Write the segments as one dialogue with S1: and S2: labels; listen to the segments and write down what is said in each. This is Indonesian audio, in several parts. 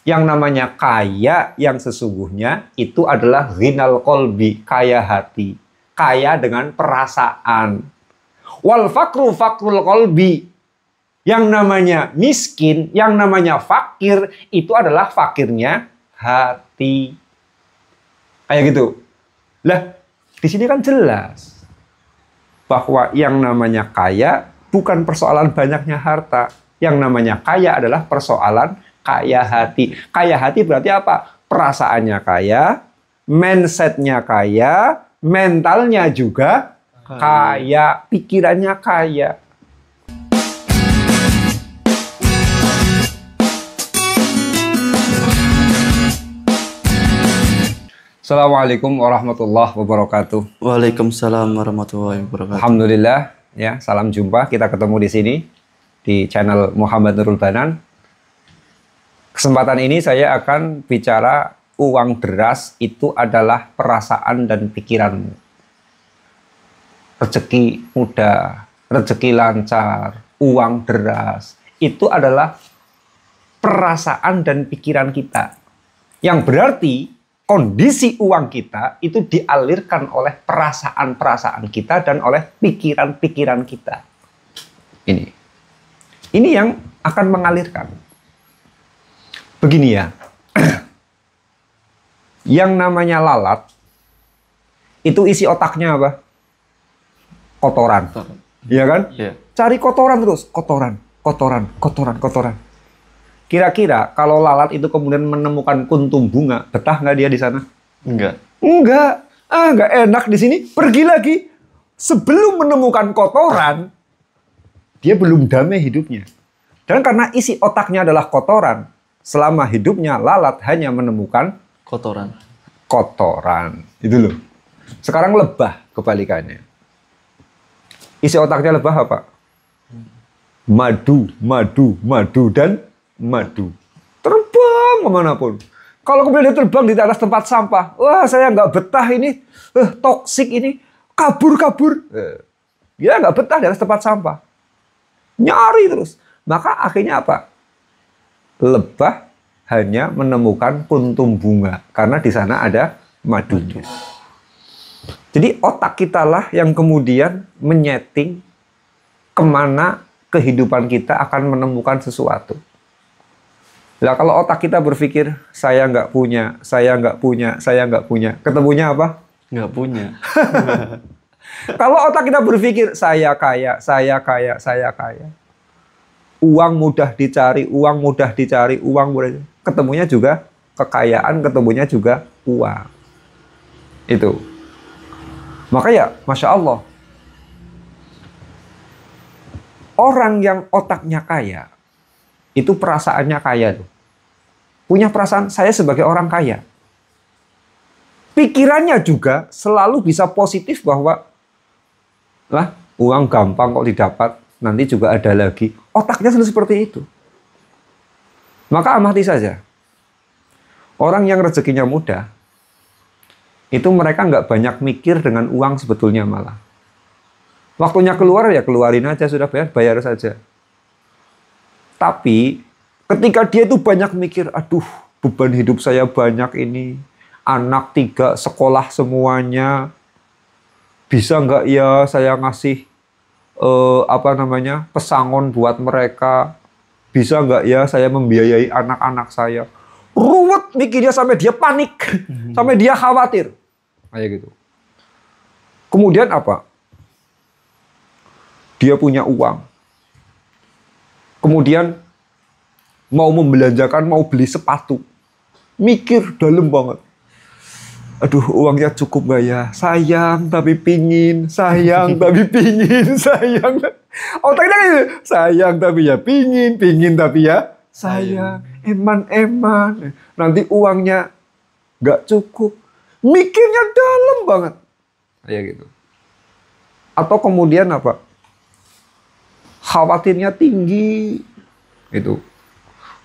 S1: Yang namanya kaya yang sesungguhnya itu adalah ghinal qalbi, kaya hati. Kaya dengan perasaan. Wal fakru fakrul qalbi. Yang namanya miskin, yang namanya fakir, itu adalah fakirnya hati. Kayak gitu. Lah, di sini kan jelas bahwa yang namanya kaya bukan persoalan banyaknya harta. Yang namanya kaya adalah persoalan kaya hati. Kaya hati berarti apa? Perasaannya kaya, mindsetnya kaya, mentalnya juga kaya, pikirannya kaya. Assalamualaikum warahmatullahi wabarakatuh.
S2: Waalaikumsalam warahmatullahi wabarakatuh.
S1: Alhamdulillah, ya, salam jumpa. Kita ketemu di sini di channel Muhammad Nurul Banan. Kesempatan ini saya akan bicara uang deras itu adalah perasaan dan pikiranmu. Rezeki mudah, rezeki lancar, uang deras itu adalah perasaan dan pikiran kita. Yang berarti kondisi uang kita itu dialirkan oleh perasaan-perasaan kita dan oleh pikiran-pikiran kita. Ini yang akan mengalirkan. Begini ya, yang namanya lalat, itu isi otaknya apa? Kotoran. Iya kan?
S2: Yeah.
S1: Cari kotoran terus, kotoran. Kira-kira kalau lalat itu kemudian menemukan kuntum bunga, betah nggak dia di sana?
S2: Enggak.
S1: Enggak. Nggak enak di sini. Pergi lagi. Sebelum menemukan kotoran, dia belum damai hidupnya. Dan karena isi otaknya adalah kotoran, selama hidupnya lalat hanya menemukan
S2: Kotoran.
S1: Itu loh. Sekarang lebah kebalikannya. Isi otaknya lebah apa? Madu, dan madu. Terbang kemanapun. Kalau kemudian dia terbang di atas tempat sampah, wah saya nggak betah ini, toksik ini, kabur. Dia nggak betah di atas tempat sampah. Nyari terus. Maka akhirnya apa? Lebah hanya menemukan kuntum bunga karena di sana ada madunya. Jadi otak kita lah yang kemudian menyeting kemana kehidupan kita akan menemukan sesuatu. Lah kalau otak kita berpikir saya nggak punya, ketemunya apa?
S2: Nggak punya.
S1: Kalau otak kita berpikir saya kaya. Uang mudah dicari, ketemunya juga kekayaan, ketemunya juga uang. Itu. Maka ya, Masya Allah. Orang yang otaknya kaya, itu perasaannya kaya tuh. Punya perasaan saya sebagai orang kaya. Pikirannya juga selalu bisa positif bahwa lah uang gampang kok didapat, nanti juga ada lagi. Otaknya selalu seperti itu. Maka amati saja. Orang yang rezekinya mudah, itu mereka nggak banyak mikir dengan uang sebetulnya malah. Waktunya keluar ya keluarin aja, sudah bayar saja. Tapi ketika dia itu banyak mikir, aduh beban hidup saya banyak ini, anak 3 sekolah semuanya, bisa nggak ya saya ngasih pesangon buat mereka, bisa nggak ya saya membiayai anak-anak saya. Ruwet mikirnya sampai dia panik, sampai dia khawatir, kayak gitu. Kemudian apa? Dia punya uang. Kemudian mau membelanjakan, mau beli sepatu. Mikir dalam banget. Aduh, uangnya cukup gak ya? Sayang tapi pingin. Otaknya gitu. Sayang tapi ya pingin tapi ya sayang. Eman. Nanti uangnya gak cukup. Mikirnya dalam banget. Kayak gitu. Atau kemudian apa? Khawatirnya tinggi. Itu.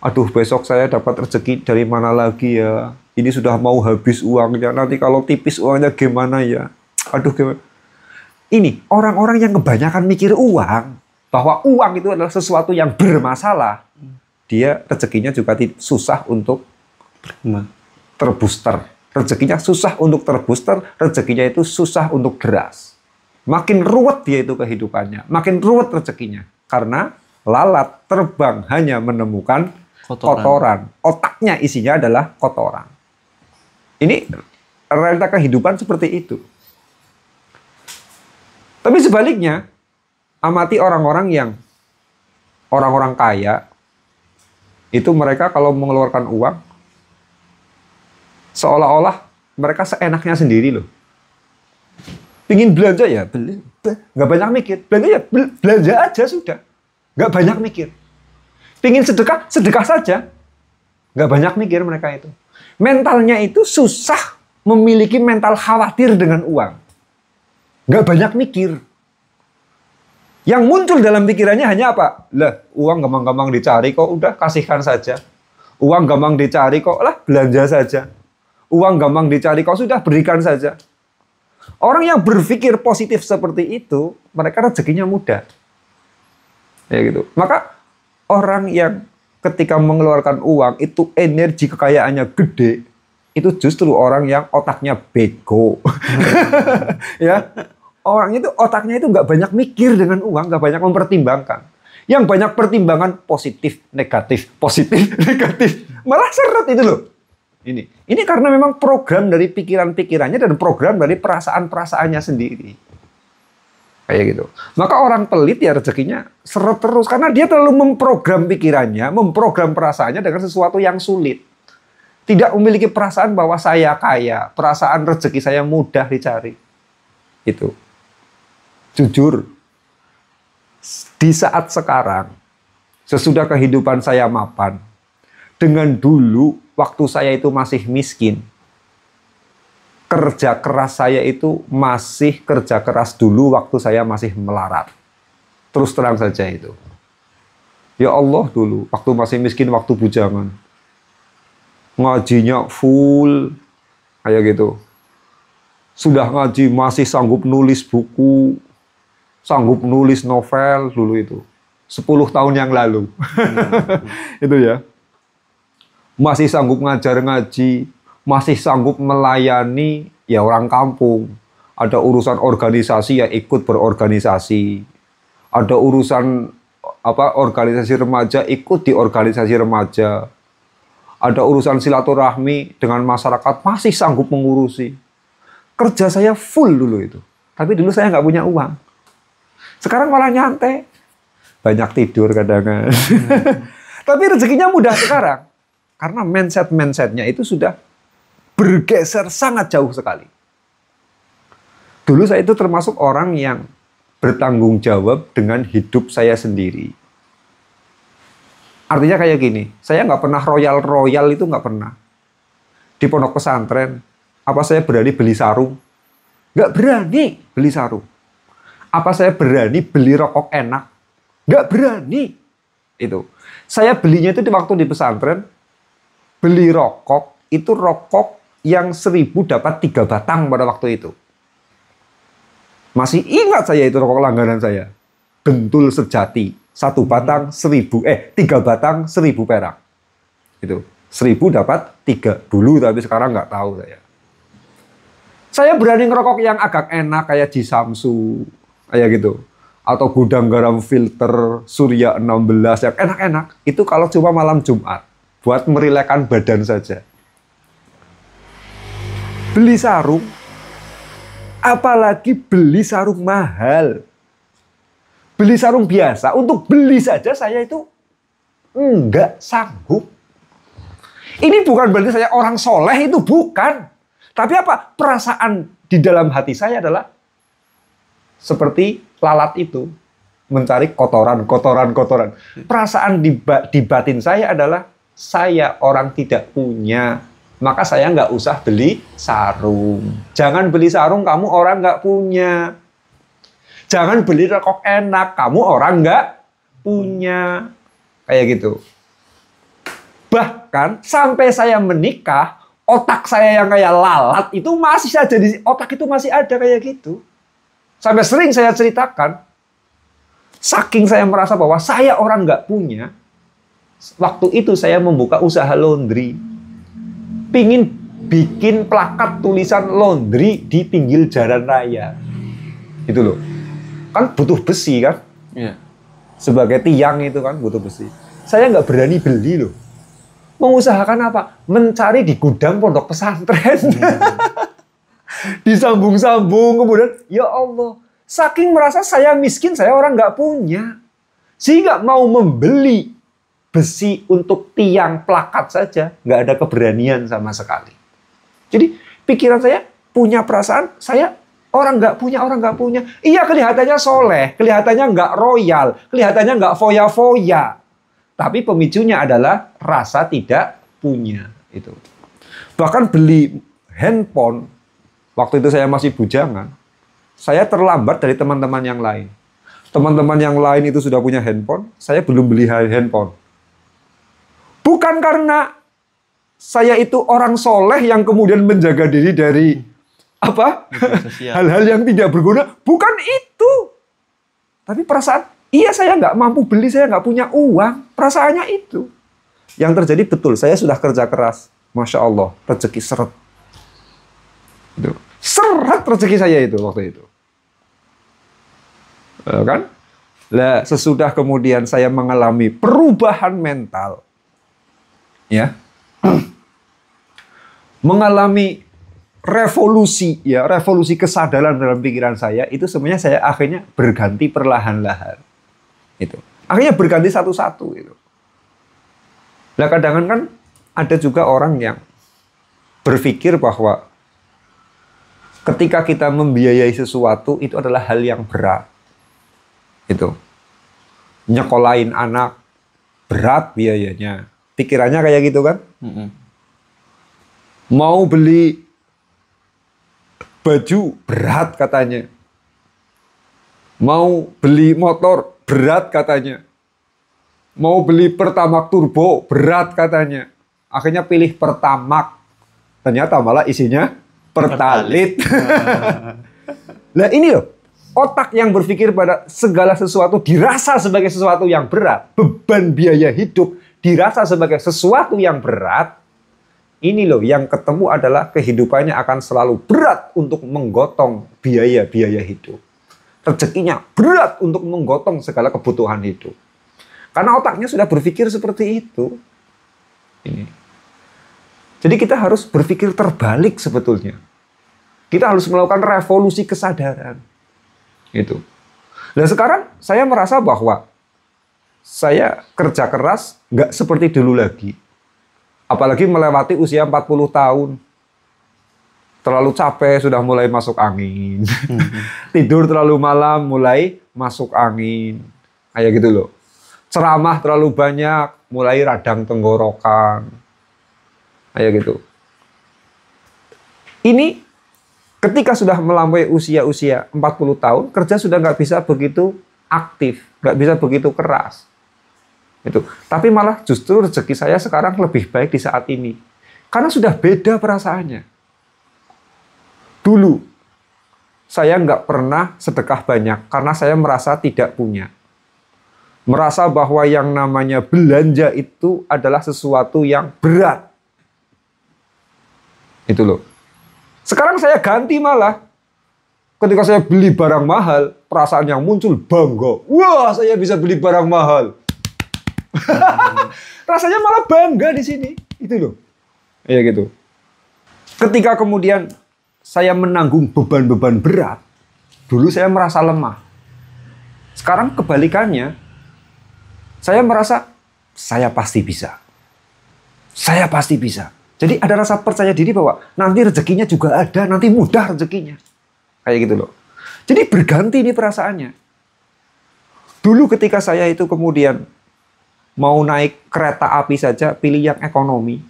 S1: Aduh, besok saya dapat rezeki dari mana lagi ya? Ini sudah mau habis uangnya. Nanti kalau tipis uangnya gimana ya? Aduh, gimana? Ini orang-orang yang kebanyakan mikir uang, bahwa uang itu adalah sesuatu yang bermasalah. Dia rezekinya juga susah untuk Terbooster. Rezekinya susah untuk terbooster, rezekinya itu susah untuk deras. Makin ruwet dia itu kehidupannya, makin ruwet rezekinya. Karena lalat terbang hanya menemukan kotoran. Otaknya isinya adalah kotoran. Ini realita kehidupan seperti itu. Tapi sebaliknya, amati orang-orang kaya, itu mereka kalau mengeluarkan uang, seolah-olah mereka seenaknya sendiri loh. Pingin belanja ya, beli. Nggak banyak mikir. Belanja ya, belanja aja sudah. Nggak banyak mikir. Pingin sedekah, sedekah saja. Nggak banyak mikir mereka itu. Mentalnya itu susah memiliki mental khawatir dengan uang. Nggak banyak mikir. Yang muncul dalam pikirannya hanya apa? Lah, uang gampang-gampang dicari kok, udah kasihkan saja. Uang gampang dicari kok, lah belanja saja. Uang gampang dicari kok, sudah berikan saja. Orang yang berpikir positif seperti itu, mereka rezekinya mudah. Ya gitu. Maka orang yang ketika mengeluarkan uang itu energi kekayaannya gede, itu justru orang yang otaknya bego. Ya, orang itu otaknya itu nggak banyak mikir dengan uang, nggak banyak mempertimbangkan. Yang banyak pertimbangan positif, negatif, malah seret itu loh. Ini karena memang program dari pikiran-pikirannya dan program dari perasaan-perasaannya sendiri. Kayak gitu. Maka orang pelit ya rezekinya seret terus karena dia terlalu memprogram pikirannya, memprogram perasaannya dengan sesuatu yang sulit. Tidak memiliki perasaan bahwa saya kaya, perasaan rezeki saya mudah dicari. Itu. Jujur, di saat sekarang, sesudah kehidupan saya mapan, dengan dulu waktu saya itu masih miskin, kerja keras saya itu masih kerja keras dulu waktu saya masih melarat. Terus terang saja itu. Ya Allah dulu, waktu masih miskin, waktu bujangan. Ngajinya full, kayak gitu. Sudah ngaji masih sanggup nulis buku, sanggup nulis novel dulu itu. 10 tahun yang lalu. Itu ya. Masih sanggup ngajar ngaji, masih sanggup melayani ya orang kampung. Ada urusan organisasi ya ikut berorganisasi. Ada urusan organisasi remaja ikut di organisasi remaja. Ada urusan silaturahmi dengan masyarakat masih sanggup mengurusi. Kerja saya full dulu itu. Tapi dulu saya nggak punya uang. Sekarang malah nyantai. Banyak tidur kadang-kadang. Tapi rezekinya mudah sekarang. Karena mindset-mindsetnya itu sudah bergeser sangat jauh sekali. Dulu saya itu termasuk orang yang bertanggung jawab dengan hidup saya sendiri. Artinya kayak gini, saya nggak pernah royal itu nggak pernah. Di pondok pesantren, apa saya berani beli sarung? Nggak berani beli sarung. Apa saya berani beli rokok enak? Nggak berani. Itu. Saya belinya itu di waktu di pesantren, beli rokok, itu rokok yang 1000 dapat 3 batang pada waktu itu. Masih ingat saya itu rokok langganan saya. Bentul sejati. 1 batang 1000, 3 batang 1000 perak. Itu. 1000 dapat 3 dulu, tapi sekarang nggak tahu saya. Saya berani ngerokok yang agak enak kayak di Samsu, kayak gitu. Atau gudang garam filter Surya 16 yang enak-enak. Itu kalau cuma malam Jumat. Buat merilekkan badan saja. Beli sarung, apalagi beli sarung mahal. Beli sarung biasa, untuk beli saja saya itu enggak sanggup. Ini bukan berarti saya orang soleh, itu bukan. Tapi apa? Perasaan di dalam hati saya adalah seperti lalat itu. Mencari kotoran. Perasaan di batin saya adalah saya orang tidak punya, maka saya nggak usah beli sarung. Jangan beli sarung, kamu orang nggak punya. Jangan beli rokok enak, kamu orang nggak punya. Kayak gitu. Bahkan sampai saya menikah, otak saya yang kayak lalat itu masih saja di otak itu masih ada kayak gitu. Sampai sering saya ceritakan, saking saya merasa bahwa saya orang nggak punya. Waktu itu saya membuka usaha laundry. pingin bikin plakat tulisan laundry di pinggir jalan raya. Itu loh. Kan butuh besi kan?
S2: Iya.
S1: Sebagai tiang itu kan butuh besi. Saya nggak berani beli loh. Mengusahakan apa? Mencari di gudang pondok pesantren. Disambung-sambung, kemudian ya Allah, saking merasa saya miskin, saya orang nggak punya, sehingga mau membeli besi untuk tiang plakat saja nggak ada keberanian sama sekali. Jadi pikiran saya punya perasaan saya orang nggak punya. Iya, kelihatannya soleh, kelihatannya nggak royal, kelihatannya nggak foya-foya, tapi pemicunya adalah rasa tidak punya itu. Bahkan beli handphone. Waktu itu saya masih bujangan, saya terlambat dari teman-teman yang lain. Teman-teman yang lain itu sudah punya handphone, saya belum beli handphone. Bukan karena saya itu orang soleh yang kemudian menjaga diri dari apa? Hal-hal yang tidak berguna. Bukan itu. Tapi perasaan, iya saya nggak mampu beli, saya nggak punya uang. Perasaannya itu. Yang terjadi betul, saya sudah kerja keras. Masya Allah, rezeki seret. Itu. Seret rezeki saya itu waktu itu. Kan? Lah, sesudah kemudian saya mengalami perubahan mental. Ya. Mengalami revolusi ya, revolusi kesadaran dalam pikiran saya, itu sebenarnya saya akhirnya berganti perlahan-lahan. Itu. Akhirnya berganti satu-satu itu. Lah kadang kan ada juga orang yang berpikir bahwa ketika kita membiayai sesuatu itu adalah hal yang berat. Itu. Nyekolahin anak berat biayanya. Pikirannya kayak gitu kan? Mau beli baju berat katanya. Mau beli motor berat katanya. Mau beli Pertamax turbo berat katanya. Akhirnya pilih Pertamax. Ternyata malah isinya Pertalit. Nah ini loh, otak yang berpikir pada segala sesuatu dirasa sebagai sesuatu yang berat, beban biaya hidup dirasa sebagai sesuatu yang berat, ini loh yang ketemu adalah kehidupannya akan selalu berat untuk menggotong biaya-biaya hidup. Rezekinya berat untuk menggotong segala kebutuhan hidup. Karena otaknya sudah berpikir seperti itu. Ini. Jadi kita harus berpikir terbalik sebetulnya. Kita harus melakukan revolusi kesadaran. Gitu. Dan sekarang saya merasa bahwa saya kerja keras nggak seperti dulu lagi. Apalagi melewati usia 40 tahun. Terlalu capek, sudah mulai masuk angin. Tidur terlalu malam, mulai masuk angin. Kayak gitu loh. Ceramah terlalu banyak, mulai radang tenggorokan. Kayak gitu. Ini ketika sudah melampaui usia-usia 40 tahun, kerja sudah nggak bisa begitu aktif, nggak bisa begitu keras. Itu. Tapi malah justru rezeki saya sekarang lebih baik di saat ini. Karena sudah beda perasaannya. Dulu, saya nggak pernah sedekah banyak karena saya merasa tidak punya. Merasa bahwa yang namanya belanja itu adalah sesuatu yang berat. Itu loh. Sekarang saya ganti malah. Ketika saya beli barang mahal, perasaan yang muncul bangga. Wah, saya bisa beli barang mahal. Rasanya malah bangga di sini. Itu loh. Ya gitu. Ketika kemudian saya menanggung beban-beban berat, dulu saya merasa lemah. Sekarang kebalikannya, saya merasa saya pasti bisa. Saya pasti bisa. Jadi ada rasa percaya diri bahwa nanti rezekinya juga ada, nanti mudah rezekinya. Kayak gitu loh. Jadi berganti nih perasaannya. Dulu ketika saya itu kemudian mau naik kereta api saja, pilih yang ekonomi.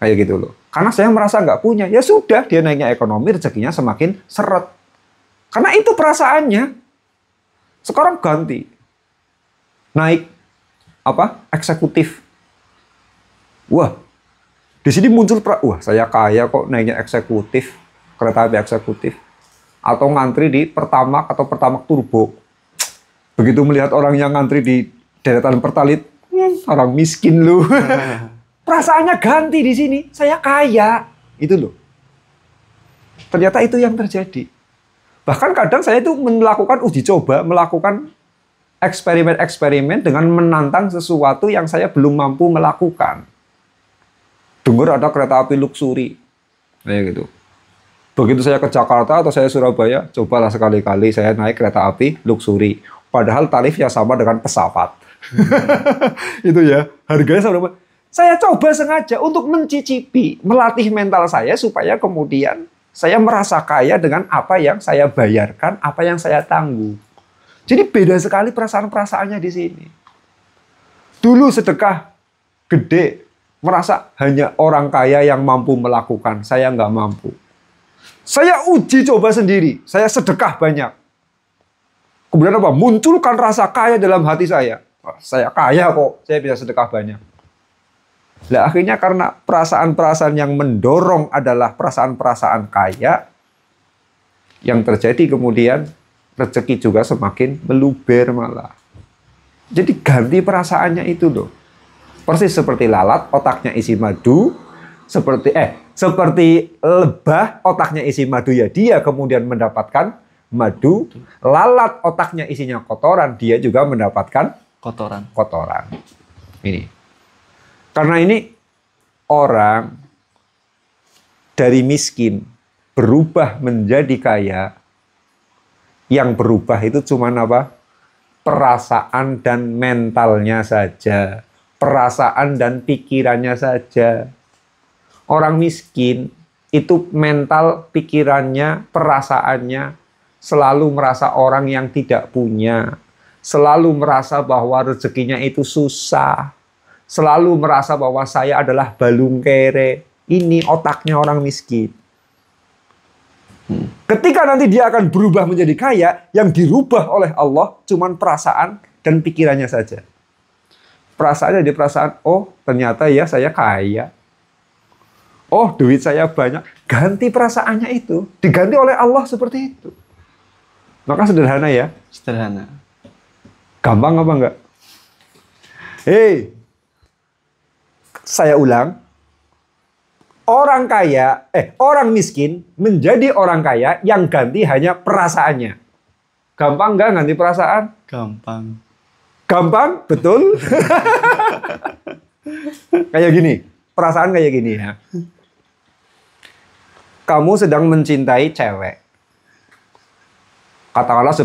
S1: Kayak gitu loh. Karena saya merasa nggak punya. Ya sudah, dia naiknya ekonomi, rezekinya semakin seret. Karena itu perasaannya. Sekarang ganti. Naik eksekutif. Wah, di sini muncul, wah saya kaya kok naiknya eksekutif, kereta api eksekutif. Atau ngantri di Pertamax atau Pertamax turbo. Begitu melihat orang yang ngantri di deretan Pertalit, orang miskin lu. Perasaannya ganti di sini. Saya kaya. Itu loh. Ternyata itu yang terjadi. Bahkan kadang saya itu melakukan uji coba, melakukan eksperimen-eksperimen dengan menantang sesuatu yang saya belum mampu melakukan. Dengar ada kereta api luksuri. Kayak gitu. Begitu saya ke Jakarta atau saya Surabaya, cobalah sekali-kali saya naik kereta api luksuri. Padahal tarifnya sama dengan pesawat. Itu ya, harganya sama. Saya coba sengaja untuk mencicipi, melatih mental saya supaya kemudian saya merasa kaya dengan apa yang saya bayarkan, apa yang saya tanggung. Jadi beda sekali perasaan-perasaannya di sini. Dulu sedekah gede, merasa hanya orang kaya yang mampu melakukan, saya nggak mampu. Saya uji coba sendiri, saya sedekah banyak. Kemudian apa? Munculkan rasa kaya dalam hati saya. Saya kaya kok, saya bisa sedekah banyak. Nah, akhirnya karena perasaan-perasaan yang mendorong adalah perasaan-perasaan kaya, yang terjadi kemudian rezeki juga semakin meluber malah. Jadi ganti perasaannya itu loh. Persis seperti lalat, otaknya isi madu, seperti lebah, otaknya isi madu ya dia kemudian mendapatkan madu. Lalat otaknya isinya kotoran, dia juga mendapatkan kotoran. Ini. Karena ini orang dari miskin berubah menjadi kaya, yang berubah itu cuma apa? Perasaan dan mentalnya saja. Perasaan dan pikirannya saja. Orang miskin itu mental, pikirannya, perasaannya selalu merasa orang yang tidak punya. Selalu merasa bahwa rezekinya itu susah. Selalu merasa bahwa saya adalah balung kere. Ini otaknya orang miskin. Ketika nanti dia akan berubah menjadi kaya, yang dirubah oleh Allah cuman perasaan dan pikirannya saja. Perasaannya jadi perasaan, oh ternyata ya saya kaya. Oh duit saya banyak. Ganti perasaannya itu. Diganti oleh Allah seperti itu. Maka sederhana ya.
S2: Sederhana.
S1: Gampang apa enggak? Hei, saya ulang. Orang miskin menjadi orang kaya yang ganti hanya perasaannya. Gampang enggak ganti perasaan?
S2: Gampang.
S1: Gampang, betul. Kayak gini, perasaan kayak gini ya. Kamu sedang mencintai cewek. Katakanlah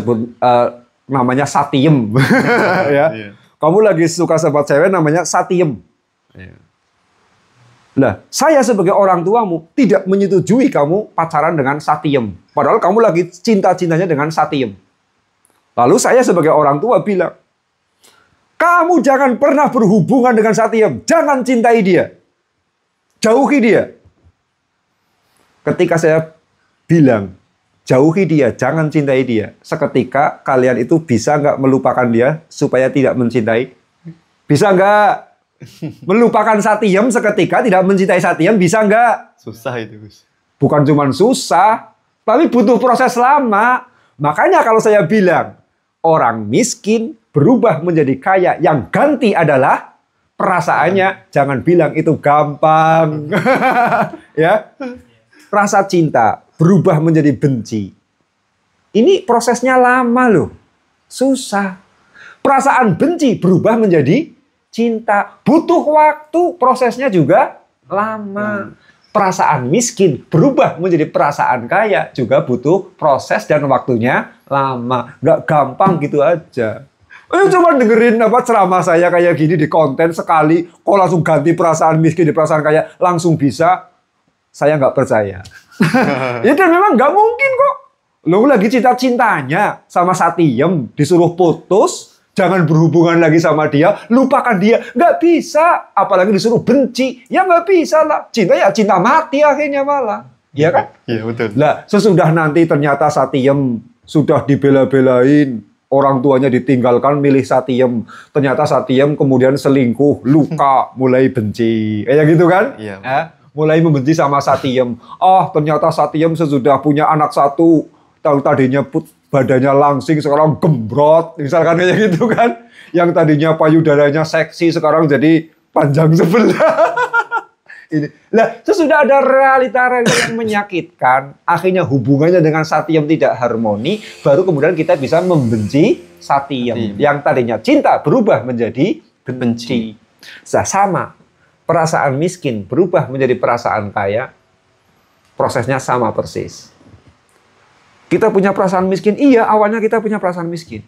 S1: namanya Satiem. Ya. Kamu lagi suka sama cewek namanya Satiem. Nah, saya sebagai orang tuamu tidak menyetujui kamu pacaran dengan Satiem. Padahal kamu lagi cinta-cintanya dengan Satiem. Lalu saya sebagai orang tua bilang, kamu jangan pernah berhubungan dengan Satiem. Jangan cintai dia. Jauhi dia. Ketika saya bilang, jauhi dia, jangan cintai dia. Seketika kalian itu bisa nggak melupakan dia supaya tidak mencintai? Bisa nggak? Melupakan Satiem seketika tidak mencintai Satiem, bisa nggak?
S2: Susah itu, Gus.
S1: Bukan cuma susah, tapi butuh proses lama. Makanya kalau saya bilang, orang miskin berubah menjadi kaya, yang ganti adalah perasaannya. Jangan bilang itu gampang. Ya, rasa cinta berubah menjadi benci. Ini prosesnya lama loh. Susah. Perasaan benci berubah menjadi cinta. Butuh waktu, prosesnya juga lama. Perasaan miskin berubah menjadi perasaan kaya juga butuh proses dan waktunya lama. Nggak gampang gitu aja. Cuma dengerin ceramah saya kayak gini di konten sekali, kok langsung ganti perasaan miskin di perasaan kaya, langsung bisa. Saya nggak percaya. Ya dan memang nggak mungkin kok. Lo lagi cinta-cintanya sama Satiem, disuruh putus, jangan berhubungan lagi sama dia, lupakan dia. Nggak bisa. Apalagi disuruh benci. Ya nggak bisa lah. Cinta ya cinta mati akhirnya malah. Iya kan?
S2: Iya betul.
S1: Lah sesudah nanti ternyata Satiem sudah dibela-belain, orang tuanya ditinggalkan milih Satiem. Ternyata Satiem kemudian selingkuh, luka, mulai benci. Kayak gitu kan?
S2: Iya.
S1: Mulai membenci sama Satiem. Ternyata Satiem sesudah punya anak satu, tadinya badannya langsing, sekarang gembrot. Misalkan kayak gitu kan. Yang tadinya payudaranya seksi, sekarang jadi panjang sebelah. Lah, sesudah ada realita-realita yang menyakitkan, akhirnya hubungannya dengan Satyam tidak harmoni, baru kemudian kita bisa membenci Satyam. Yang tadinya cinta berubah menjadi benci. Sama, perasaan miskin berubah menjadi perasaan kaya, prosesnya sama persis. Kita punya perasaan miskin, iya awalnya kita punya perasaan miskin.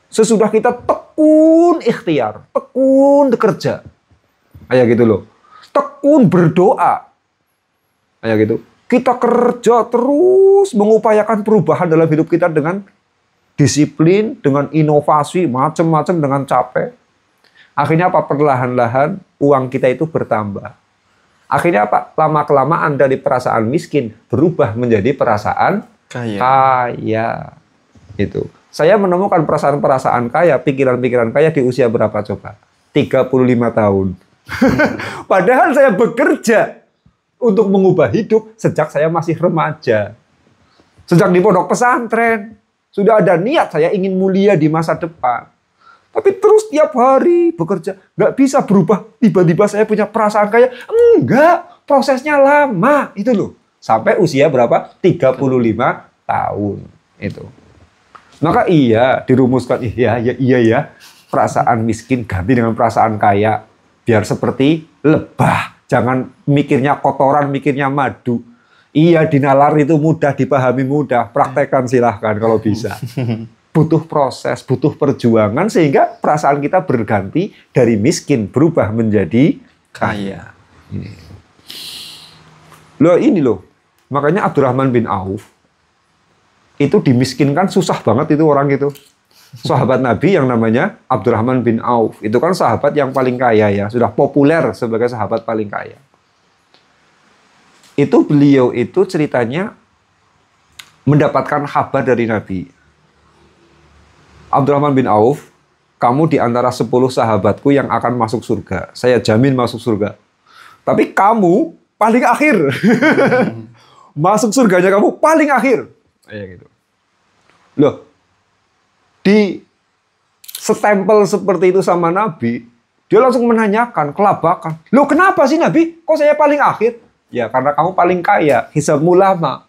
S1: Sesudah kita tekun ikhtiar, tekun bekerja, kayak gitu loh. Tekun berdoa. Kayak gitu. Kita kerja terus mengupayakan perubahan dalam hidup kita dengan disiplin, dengan inovasi, macam-macam, dengan capek. Akhirnya apa? Perlahan-lahan uang kita itu bertambah. Akhirnya apa? Lama-kelamaan dari perasaan miskin berubah menjadi perasaan kaya. Itu. Saya menemukan perasaan-perasaan kaya, pikiran-pikiran kaya di usia berapa coba? 35 tahun. Padahal saya bekerja untuk mengubah hidup sejak saya masih remaja. Sejak di pondok pesantren. Sudah ada niat saya ingin mulia di masa depan. Tapi terus tiap hari bekerja. Nggak bisa berubah. Tiba-tiba saya punya perasaan kaya. Enggak. Prosesnya lama. Itu loh. Sampai usia berapa? 35 tahun. Itu. Maka iya dirumuskan. Iya ya. Perasaan miskin ganti dengan perasaan kaya. Biar seperti lebah. Jangan mikirnya kotoran, mikirnya madu. Iya, dinalar itu mudah, dipahami mudah. Praktekkan silahkan kalau bisa. Butuh proses, butuh perjuangan, sehingga perasaan kita berganti dari miskin, berubah menjadi kaya. Ini loh. Makanya Abdurrahman bin Auf, itu dimiskinkan susah banget itu orang itu. Sahabat Nabi yang namanya Abdurrahman bin Auf. Itu kan sahabat yang paling kaya ya. Sudah populer sebagai sahabat paling kaya. Itu beliau itu ceritanya mendapatkan kabar dari Nabi. Abdurrahman bin Auf, kamu di antara 10 sahabatku yang akan masuk surga. Saya jamin masuk surga. Tapi kamu paling akhir. Masuk surganya kamu paling akhir. Kayak gitu. Loh, di setempel seperti itu sama Nabi, dia langsung menanyakan, kelabakan. Loh kenapa sih Nabi? Kok saya paling akhir? Ya karena kamu paling kaya, hisabmu lama.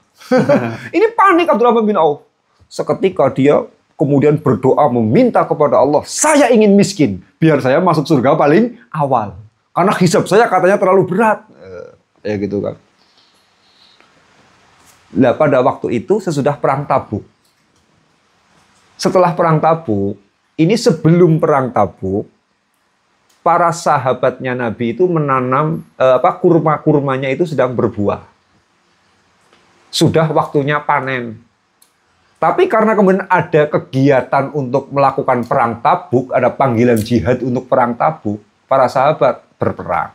S1: Ini panik Abdurrahman bin Auf. Seketika dia kemudian berdoa meminta kepada Allah, saya ingin miskin, biar saya masuk surga paling awal. Karena hisab saya katanya terlalu berat. Ya gitu kan. Nah pada waktu itu sesudah perang Tabuk. Setelah perang Tabuk, ini sebelum perang Tabuk, para sahabatnya Nabi itu menanam kurma-kurmanya itu sedang berbuah. Sudah waktunya panen. Tapi karena kemudian ada kegiatan untuk melakukan perang Tabuk, ada panggilan jihad untuk perang Tabuk, para sahabat berperang.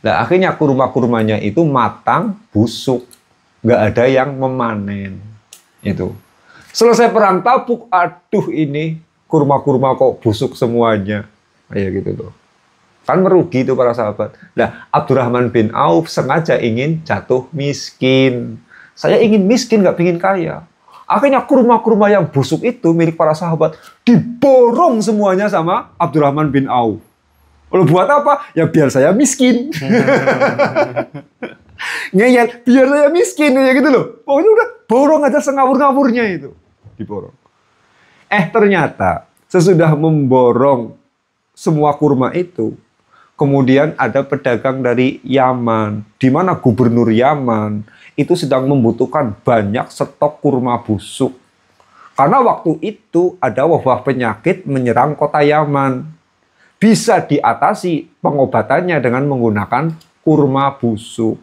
S1: Nah, akhirnya kurma-kurmanya itu matang, busuk, nggak ada yang memanen. Itu. Selesai perang Tabuk, aduh ini kurma-kurma kok busuk semuanya. Kayak gitu loh. Kan merugi itu para sahabat. Nah, Abdurrahman bin Auf sengaja ingin jatuh miskin. Saya ingin miskin, nggak ingin kaya. Akhirnya kurma-kurma yang busuk itu milik para sahabat diborong semuanya sama Abdurrahman bin Auf. Lalu buat apa? Ya biar saya miskin. Ngeyel, biar saya miskin ya gitu loh. Pokoknya udah borong aja sengawur-ngawurnya itu. Diborong. Ternyata sesudah memborong semua kurma itu, kemudian ada pedagang dari Yaman, di mana gubernur Yaman itu sedang membutuhkan banyak stok kurma busuk. Karena waktu itu ada wabah penyakit menyerang kota Yaman. Bisa diatasi pengobatannya dengan menggunakan kurma busuk.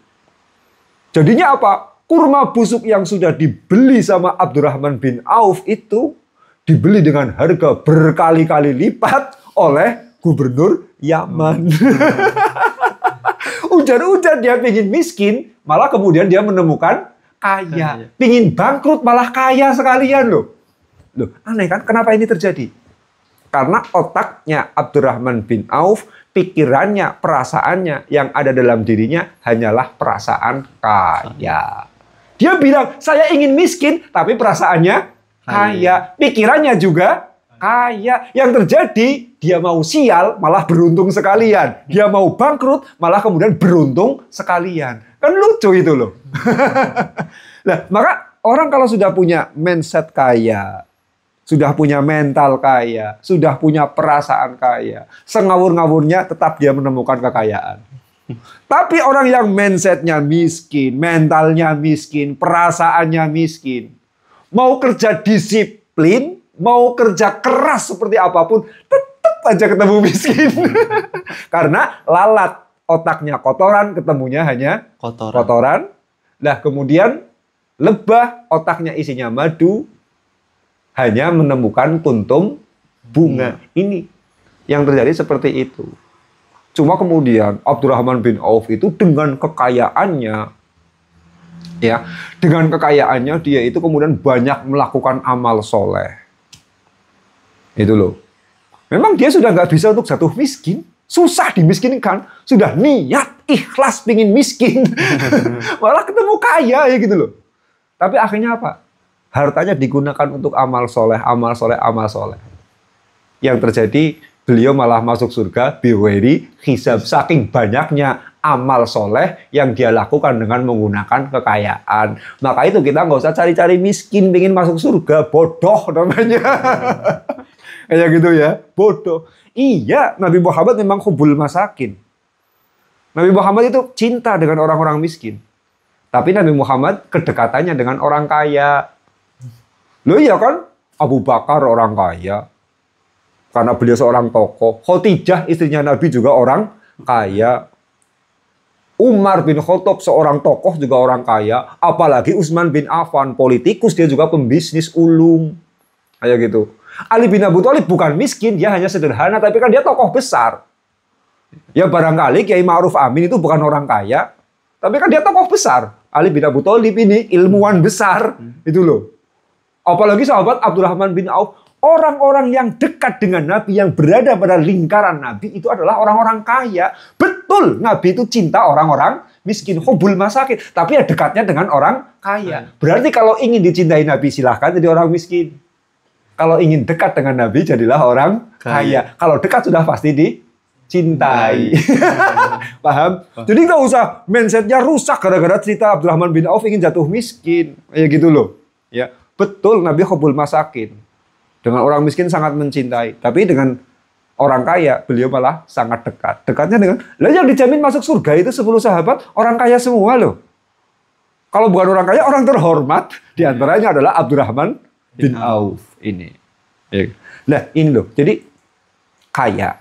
S1: Jadinya apa? Kurma busuk yang sudah dibeli sama Abdurrahman bin Auf itu dibeli dengan harga berkali-kali lipat oleh gubernur Yaman. Ujar-ujar dia pengen miskin, malah kemudian dia menemukan kaya. Pengen bangkrut, malah kaya sekalian loh. Loh, aneh kan? Kenapa ini terjadi? Karena otaknya Abdurrahman bin Auf, pikirannya, perasaannya yang ada dalam dirinya hanyalah perasaan kaya. Dia bilang, saya ingin miskin, tapi perasaannya kaya. Pikirannya juga kaya. Yang terjadi, dia mau sial, malah beruntung sekalian. Dia mau bangkrut, malah kemudian beruntung sekalian. Kan lucu itu loh. Nah, maka orang kalau sudah punya mindset kaya, sudah punya mental kaya, sudah punya perasaan kaya, sengawur-ngawurnya tetap dia menemukan kekayaan. Tapi orang yang mindsetnya miskin, mentalnya miskin, perasaannya miskin, mau kerja disiplin, mau kerja keras seperti apapun, tetap aja ketemu miskin. Karena lalat, otaknya kotoran, ketemunya hanya kotoran. Nah, kemudian lebah, otaknya isinya madu, hanya menemukan puntung bunga. Ini yang terjadi seperti itu. Cuma kemudian Abdurrahman bin Auf itu dengan kekayaannya, ya, dengan kekayaannya dia itu kemudian banyak melakukan amal soleh. Itu loh. Memang dia sudah nggak bisa untuk jatuh miskin. Susah dimiskinkan. Sudah niat, ikhlas pingin miskin. Malah ketemu kaya ya gitu loh. Tapi akhirnya apa? Hartanya digunakan untuk amal soleh, amal soleh, amal soleh. Yang terjadi, beliau malah masuk surga biwiri hisab, saking banyaknya amal soleh yang dia lakukan dengan menggunakan kekayaan. Maka itu kita nggak usah cari-cari miskin, pengen masuk surga, bodoh namanya. Kayak gitu ya, bodoh. Iya, Nabi Muhammad memang hubul masakin. Nabi Muhammad itu cinta dengan orang-orang miskin. Tapi Nabi Muhammad kedekatannya dengan orang kaya. Loh iya kan, Abu Bakar orang kaya. Karena beliau seorang tokoh. Khadijah istrinya Nabi juga orang kaya. Umar bin Khattab seorang tokoh juga orang kaya. Apalagi Utsman bin Affan, politikus, dia juga pembisnis ulung. Kayak gitu. Ali bin Abi Thalib bukan miskin, dia hanya sederhana, tapi kan dia tokoh besar. Ya barangkali Kiai Ma'ruf Amin itu bukan orang kaya, tapi kan dia tokoh besar. Ali bin Abi Thalib ini ilmuwan besar, itu loh. Apalagi sahabat Abdurrahman bin Auf, orang-orang yang dekat dengan Nabi, yang berada pada lingkaran Nabi, itu adalah orang-orang kaya. Betul, Nabi itu cinta orang-orang miskin, hubul masakin, tapi ya dekatnya dengan orang kaya. Berarti kalau ingin dicintai Nabi, silahkan jadi orang miskin. Kalau ingin dekat dengan Nabi, jadilah orang kaya. Kalau dekat sudah pasti dicintai. Paham? Jadi nggak usah mindsetnya rusak gara-gara cerita Abdurrahman bin Auf ingin jatuh miskin. Ya gitu loh. Ya, betul, Nabi hubul masakin. Dengan orang miskin sangat mencintai. Tapi dengan orang kaya, beliau malah sangat dekat. Dekatnya dengan, lah yang dijamin masuk surga itu 10 sahabat, orang kaya semua loh. Kalau bukan orang kaya, orang terhormat. Di antaranya adalah Abdurrahman bin Auf ini. Nah, ini loh. Jadi kaya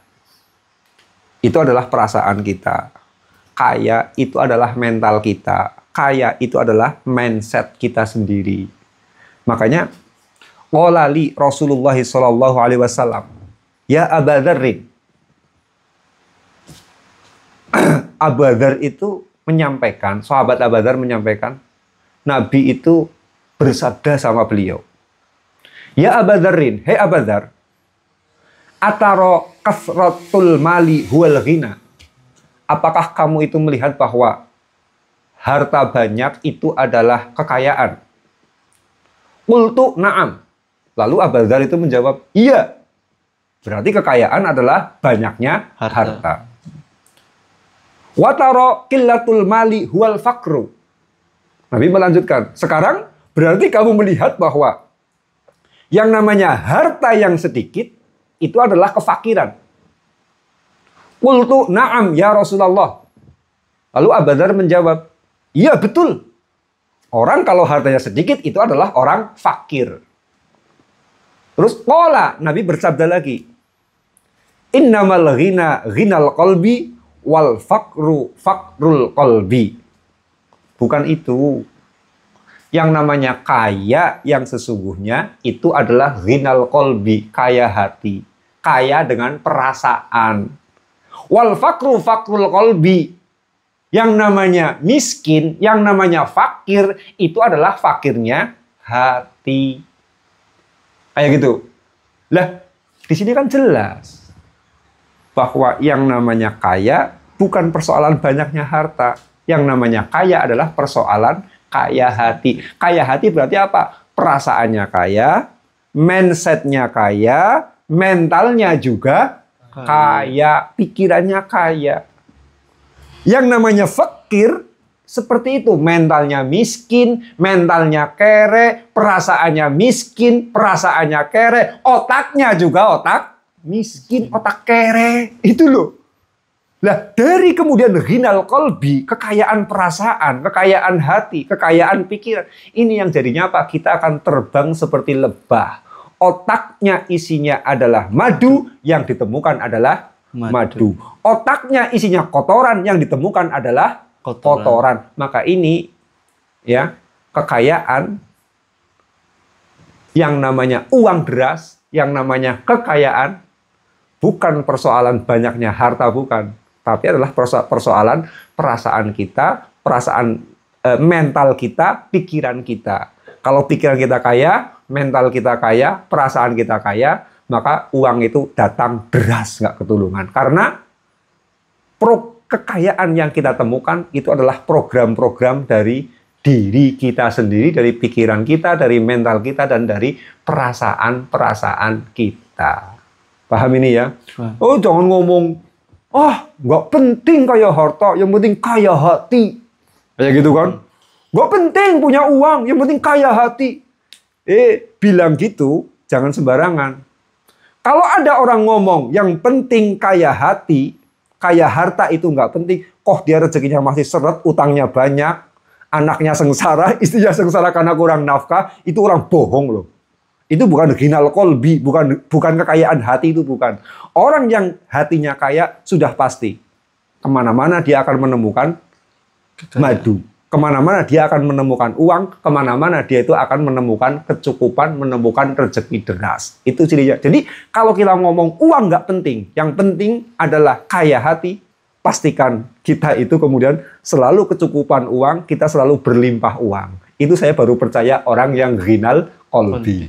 S1: itu adalah perasaan kita. Kaya itu adalah mental kita. Kaya itu adalah mindset kita sendiri. Makanya qala li Rasulullah sallallahu alaihi wasallam, ya Abu Dzarrin. Abu Dzar itu menyampaikan, sahabat Abu Dzar menyampaikan, Nabi itu bersabda sama beliau, ya Abu Dzarrin, hei Abu Dzar, ataro kasratul mali huwal ghina. Apakah kamu itu melihat bahwa harta banyak itu adalah kekayaan? Qultu na'am. Lalu Abu Dzar itu menjawab, iya. Berarti kekayaan adalah banyaknya harta. Wataro qillatul mali huwal faqru. Nabi melanjutkan, sekarang berarti kamu melihat bahwa yang namanya harta yang sedikit itu adalah kefakiran. Qultu na'am ya Rasulullah. Lalu Abu Dzar menjawab, iya betul. Orang kalau hartanya sedikit itu adalah orang fakir. Terus qala, Nabi bersabda lagi, innamal ghina ghinal qalbi wal faqru faqrul qalbi. Bukan itu. Yang namanya kaya yang sesungguhnya itu adalah ghinal qalbi, kaya hati. Kaya dengan perasaan. Wal faqru faqrul qalbi. Yang namanya miskin, yang namanya fakir, itu adalah fakirnya hati. Kayak gitu. Lah, di sini kan jelas bahwa yang namanya kaya bukan persoalan banyaknya harta. Yang namanya kaya adalah persoalan kaya hati. Kaya hati berarti apa? Perasaannya kaya, mindsetnya kaya, mentalnya juga kaya, pikirannya kaya. Yang namanya fakir seperti itu, mentalnya miskin, mentalnya kere, perasaannya miskin, perasaannya kere, otaknya juga otak miskin, otak kere. Itu loh. Nah, dari kemudian ghinal qalbi, kekayaan perasaan, kekayaan hati, kekayaan pikiran. Ini yang jadinya apa? Kita akan terbang seperti lebah. Otaknya isinya adalah madu, yang ditemukan adalah madu. Otaknya isinya kotoran, yang ditemukan adalah kotoran. Maka ini ya, kekayaan yang namanya uang deras, yang namanya kekayaan bukan persoalan banyaknya harta, bukan, tapi adalah persoalan perasaan kita, perasaan mental kita, pikiran kita. Kalau pikiran kita kaya, mental kita kaya, perasaan kita kaya, maka uang itu datang deras, nggak ketulungan. Karena kekayaan yang kita temukan itu adalah program-program dari diri kita sendiri, dari pikiran kita, dari mental kita, dan dari perasaan-perasaan kita. Paham ini ya? Oh, jangan ngomong, nggak penting kaya harta, yang penting kaya hati. Kayak gitu kan? Nggak penting punya uang, yang penting kaya hati. Bilang gitu, jangan sembarangan. Kalau ada orang ngomong, yang penting kaya hati, kaya harta itu nggak penting, kok dia rezekinya masih seret, utangnya banyak, anaknya sengsara, istrinya sengsara karena kurang nafkah, itu orang bohong loh. Itu bukan ghinal qalbi, bukan kekayaan hati, itu bukan. Orang yang hatinya kaya sudah pasti kemana-mana dia akan menemukan madu. Kemana-mana dia akan menemukan uang, kemana-mana dia itu akan menemukan kecukupan, menemukan rezeki deras. Itu cirinya. Jadi kalau kita ngomong uang nggak penting, yang penting adalah kaya hati, pastikan kita itu kemudian selalu kecukupan uang, kita selalu berlimpah uang. Itu saya baru percaya orang yang ghinal qalbi.